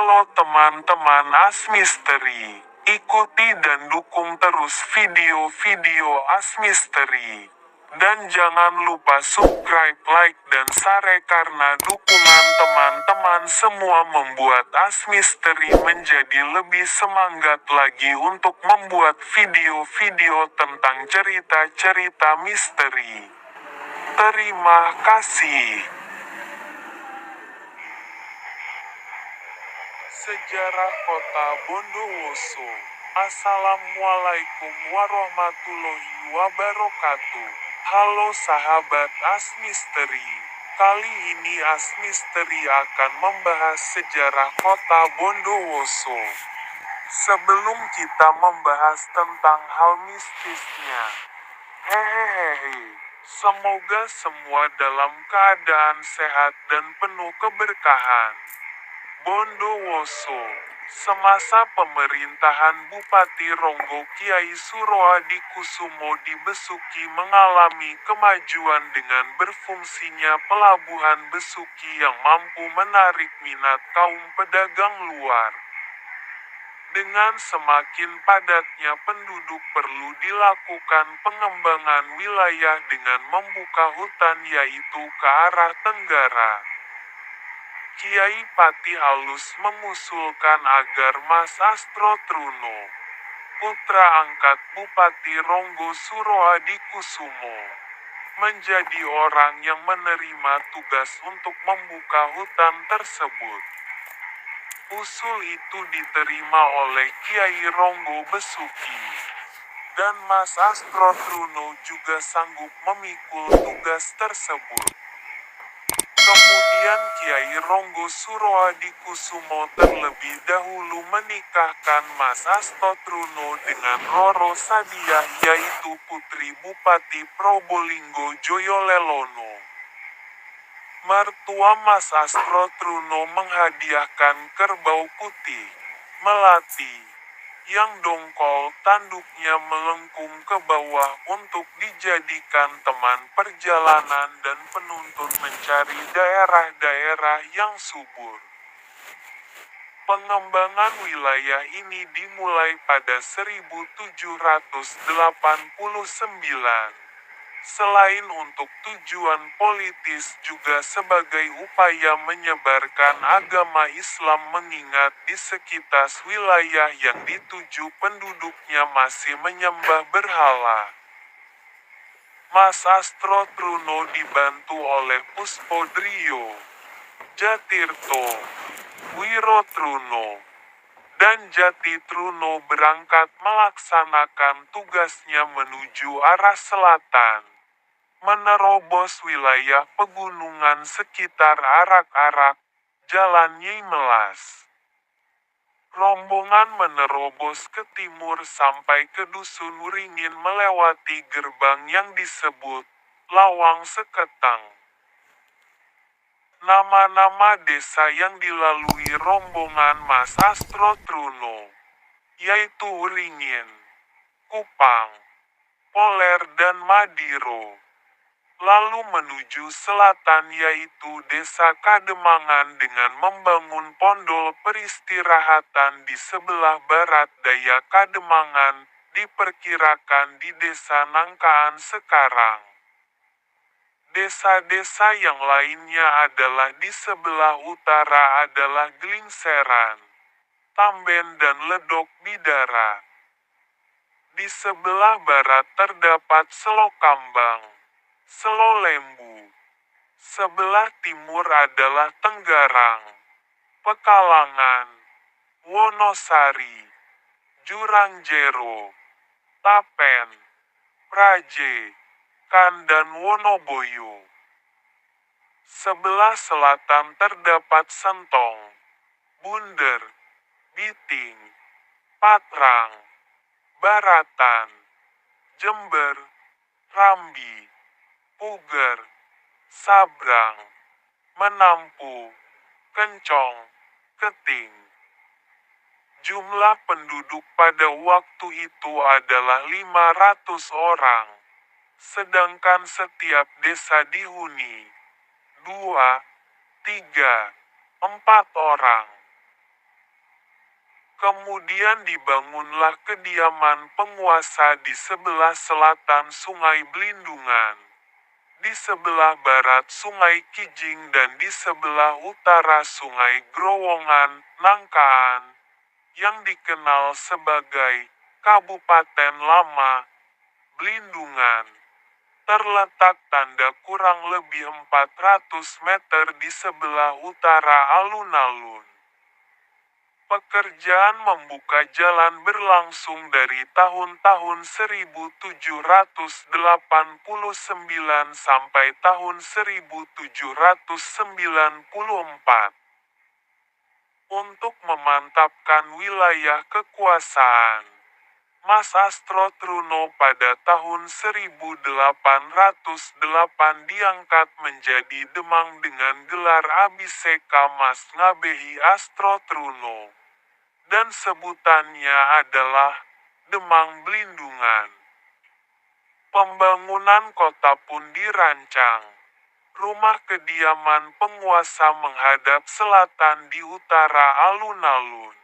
Halo teman-teman Asmisteri, ikuti dan dukung terus video-video Asmisteri. Dan jangan lupa subscribe, like, dan share karena dukungan teman-teman semua membuat Asmisteri menjadi lebih semangat lagi untuk membuat video-video tentang cerita-cerita misteri. Terima kasih. Sejarah Kota Bondowoso. Assalamualaikum warahmatullahi wabarakatuh. Halo sahabat Asmisteri. Kali ini Asmisteri akan membahas sejarah Kota Bondowoso. Sebelum kita membahas tentang hal mistisnya, hehehe, semoga semua dalam keadaan sehat dan penuh keberkahan. Bondowoso. Semasa pemerintahan Bupati Ronggo Kiai Suroadikusumo di Besuki mengalami kemajuan dengan berfungsinya pelabuhan Besuki yang mampu menarik minat kaum pedagang luar. Dengan semakin padatnya penduduk perlu dilakukan pengembangan wilayah dengan membuka hutan yaitu ke arah tenggara. Kiai Pati Alus mengusulkan agar Mas Astro Truno, putra angkat Bupati Ronggo Suroadikusumo, menjadi orang yang menerima tugas untuk membuka hutan tersebut. Usul itu diterima oleh Kiai Ronggo Besuki, dan Mas Astro Truno juga sanggup memikul tugas tersebut. Kemudian Kiai Ronggo Suroadikusumo terlebih dahulu menikahkan Mas Astro Truno dengan Roro Sadiah yaitu putri Bupati Probolinggo Joyolelono. Mertua Mas Astro Truno menghadiahkan kerbau putih, melati, yang dongkol tanduknya melengkung ke bawah untuk dijadikan teman perjalanan dan penuntun mencari daerah-daerah yang subur. Pengembangan wilayah ini dimulai pada 1789. Selain untuk tujuan politis juga sebagai upaya menyebarkan agama Islam mengingat di sekitar wilayah yang dituju penduduknya masih menyembah berhala. Mas Astro Truno dibantu oleh Puspodrio, Jatirto, Wiro Truno, dan Jati Truno berangkat melaksanakan tugasnya menuju arah selatan, menerobos wilayah pegunungan sekitar Arak-Arak, Jalan Nyai Melas. Rombongan menerobos ke timur sampai ke Dusun Wringin melewati gerbang yang disebut Lawang Seketang. Nama-nama desa yang dilalui rombongan Mas Astro Truno, yaitu Wringin, Kupang, Poler dan Madiro. Lalu menuju selatan yaitu Desa Kademangan dengan membangun pondol peristirahatan di sebelah barat daya Kademangan, diperkirakan di Desa Nangkaan sekarang. Desa-desa yang lainnya adalah di sebelah utara adalah Glingseran, Tamben dan Ledok Bidara. Di sebelah barat terdapat Selokambang, Selolembu. Sebelah timur adalah Tenggarang, Pekalangan, Wonosari, Jurangjero, Tapen, Praje, Kan dan Wonoboyo. Sebelah selatan terdapat Sentong, Bunder, Biting, Patrang, Baratan, Jember, Rambi, Puger, Sabrang, Menampu, Kencong, Keting. Jumlah penduduk pada waktu itu adalah 500 orang, sedangkan setiap desa dihuni 2, 3, 4 orang. Kemudian dibangunlah kediaman penguasa di sebelah selatan Sungai Belindungan, di sebelah barat Sungai Kijing dan di sebelah utara Sungai Growongan, Nangkaan, yang dikenal sebagai Kabupaten Lama, Belindungan. Terletak tanda kurang lebih 400 meter di sebelah utara alun-alun. Pekerjaan membuka jalan berlangsung dari tahun-tahun 1789 sampai tahun 1794. Untuk memantapkan wilayah kekuasaan, Mas Astro Truno pada tahun 1808 diangkat menjadi Demang dengan gelar Abhiseka Mas Ngabehi Astro Truno. Dan sebutannya adalah Demang Belindungan. Pembangunan kota pun dirancang. Rumah kediaman penguasa menghadap selatan di utara alun-alun,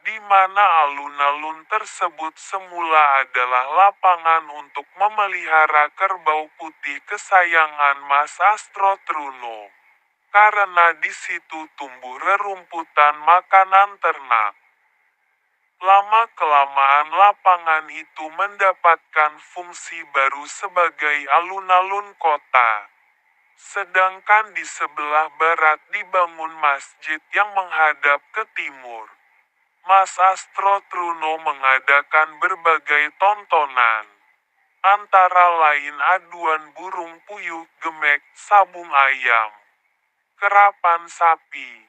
di mana alun-alun tersebut semula adalah lapangan untuk memelihara kerbau putih kesayangan Mas Astro Truno. Karena di situ tumbuh rerumputan makanan ternak. Lama-kelamaan lapangan itu mendapatkan fungsi baru sebagai alun-alun kota. Sedangkan di sebelah barat dibangun masjid yang menghadap ke timur. Mas Astro Truno mengadakan berbagai tontonan, antara lain aduan burung puyuh, gemek, sabung ayam, kerapan sapi,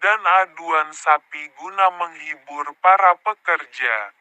dan aduan sapi guna menghibur para pekerja.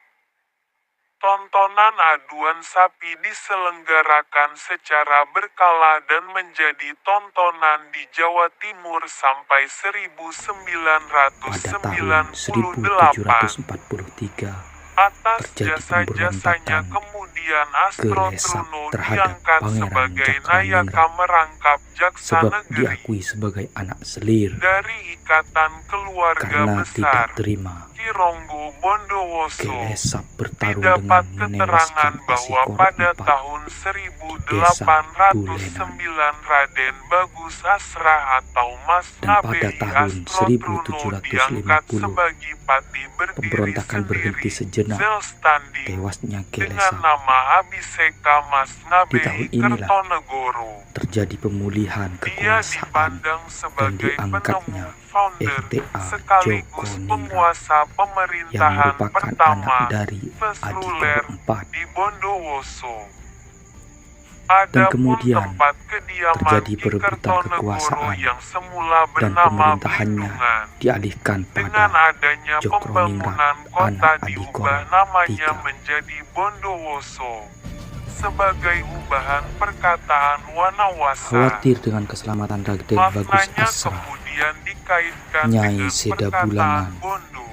Tontonan aduan sapi diselenggarakan secara berkala dan menjadi tontonan di Jawa Timur sampai Pada tahun 1998. 1743 Atas terjadi jasa-jasanya pemberontakan kemudian Astro Gelesap Truno terhadap diangkat Pangeran sebagai Cakraningrat Nayaka Merangkap Jaksa sebab Negeri diakui sebagai anak selir dari Ikatan Keluarga karena tidak Besar terima. Ki Ronggo Bondowoso. Gelesap bertarung Didapat dengan keterangan menewaskan bahwa Pasikor pada IV tahun Desa 1809 Raden Bagus Asra atau Mas dan pada Ngabehi tahun Astro Truno diangkat 1750 sebagai pati berdiri pemberontakan berhenti sendiri, sejenak. self-standing, Tewasnya dengan Gelesap. nama Abhiseka Mas Di Ngabehi tahun inilah Kertonegoro. terjadi pemulihan Dia kekuasaan dipandang dan sebagai diangkatnya penemu, founder, RTA sekaligus Joko Ningrat penguasa yang pemerintahan merupakan pertama anak dari First Adikor Ruler IV. di Bondowoso. Dan Adapun kemudian tempat kediaman terjadi Ki perebutan Kertonegoro kekuasaan yang semula dan bernama pemerintahannya Belindungan. dialihkan Dengan pada adanya Cokroningrat, pembangunan kota anak Adikor diubah namanya III. menjadi Bondowoso sebagai ubahan perkataan Wanawasa. Khawatir dengan keselamatan Raden Bagus Maknanya Asra, kemudian dikaitkan Nyai dengan Seda perkataan Bulangan Bondo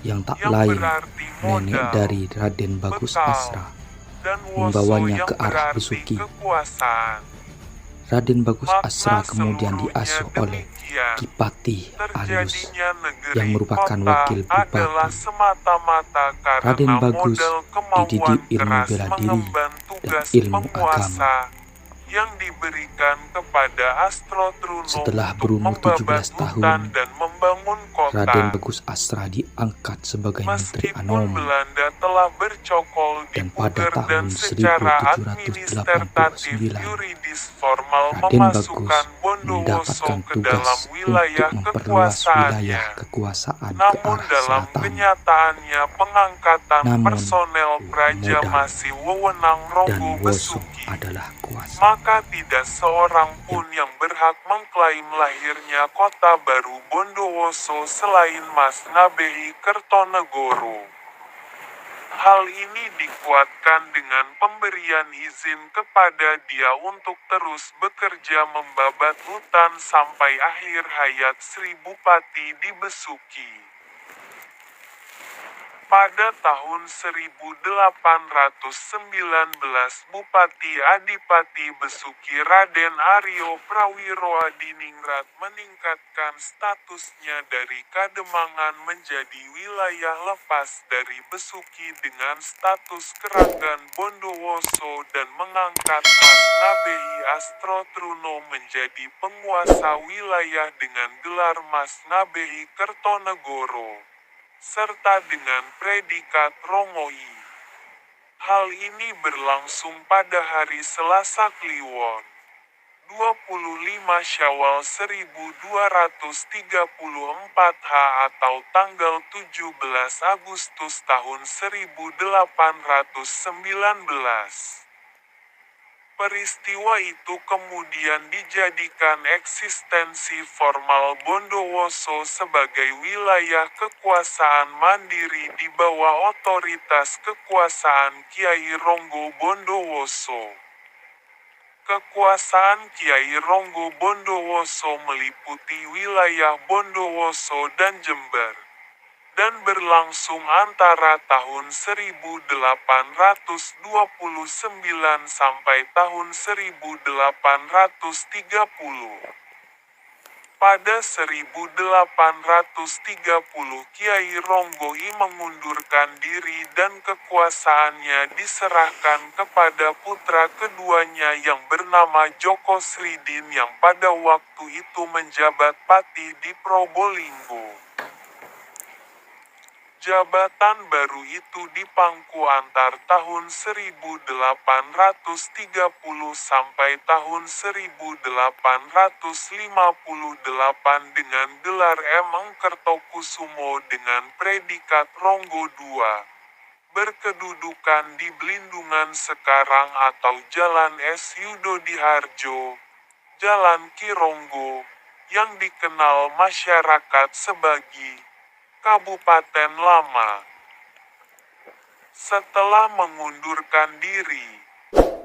yang tak yang lain berarti nenek modal, dari Raden Bagus bekal, Asra, dan woso membawanya yang ke arah berarti Besuki. kekuasaan. Raden Bagus Makna Asra kemudian seluruhnya diasuh oleh demikian. Kipati Alus Terjadinya negeri yang merupakan kota wakil adalah bupati. semata-mata karena Raden Bagus modal kemauan dididik ilmu keras bela diri mengemban dan tugas ilmu penguasa agama. yang diberikan kepada Astro Truno Setelah untuk berumur membabat 17 tahun, hutan dan membangun kota. Raden Bagus Asra diangkat sebagai Menteri Meskipun Anomi Belanda telah bercokol di dan pada Puger dan tahun secara administratif 1789 yuridis formal Raden memasukkan Bagus Bondowoso mendapatkan ke dalam tugas wilayah untuk memperluas wilayah kekuasaannya. kekuasaan ke Namun arah dalam selatan. kenyataannya pengangkatan Namun, personel praja modal masih wewenang dan Ronggo Woso Besuki. adalah kuasa. Maka tidak seorang pun yang berhak mengklaim lahirnya kota baru Bondowoso selain Mas Ngabehi Kertonegoro. Hal ini dikuatkan dengan pemberian izin kepada dia untuk terus bekerja membabat hutan sampai akhir hayat Sri Bupati di Besuki. Pada tahun 1819 Bupati Adipati Besuki Raden Aryo Prawiro Adiningrat meningkatkan statusnya dari Kademangan menjadi wilayah lepas dari Besuki dengan status Keragan Bondowoso dan mengangkat Mas Nabehi Astrotruno menjadi penguasa wilayah dengan gelar Mas Nabehi Kertonegoro, serta dengan predikat Rongoi. Hal ini berlangsung pada hari Selasa Kliwon, 25 Syawal 1234 atau tanggal 17 Agustus tahun 1819. Peristiwa itu kemudian dijadikan eksistensi formal Bondowoso sebagai wilayah kekuasaan mandiri di bawah otoritas kekuasaan Kiai Ronggo Bondowoso. Kekuasaan Kiai Ronggo Bondowoso meliputi wilayah Bondowoso dan Jember, dan berlangsung antara tahun 1829 sampai tahun 1830. Pada 1830 Kiai Ronggoi mengundurkan diri dan kekuasaannya diserahkan kepada putra keduanya yang bernama Joko Sridin yang pada waktu itu menjabat patih di Probolinggo. Jabatan baru itu dipangku antar tahun 1830 sampai tahun 1858 dengan gelar Emeng Kertokusumo dengan predikat Ronggo II. Berkedudukan di Blindungan sekarang atau Jalan S. Yudodiharjo, Jalan Kironggo, yang dikenal masyarakat sebagai Kabupaten Lama. Setelah mengundurkan diri,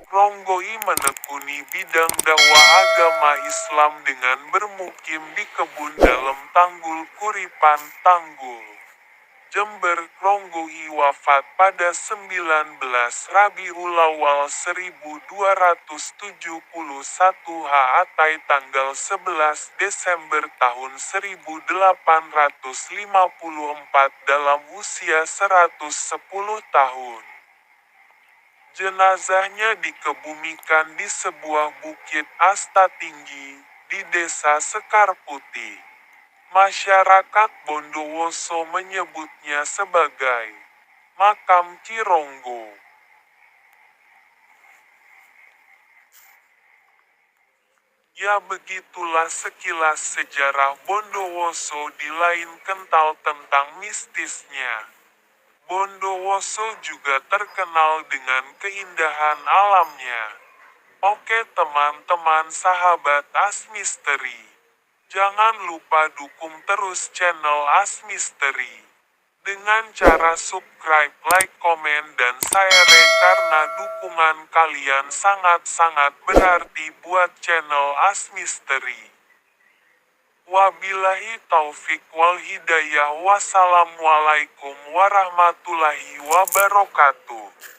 Ronggoi menekuni bidang dakwah agama Islam dengan bermukim di kebun dalam Tanggul Kuripan, Tanggul, Jember. Ronggoi wafat pada 19 Rabiul Awal 1271 Atai tanggal 11 Desember tahun 1854 dalam usia 110 tahun. Jenazahnya dikebumikan di sebuah bukit asta tinggi di Desa Sekar Putih. Masyarakat Bondowoso menyebutnya sebagai Makam Ki Ronggo. Ya, begitulah sekilas sejarah Bondowoso. Di lain kental tentang mistisnya, Bondowoso juga terkenal dengan keindahan alamnya. Oke teman-teman sahabat As Misteri, jangan lupa dukung terus channel As Misteri dengan cara subscribe, like, komen, dan share karena dukungan kalian sangat-sangat berarti buat channel As Misteri. Wabillahi taufik wal hidayah. Wassalamualaikum warahmatullahi wabarakatuh.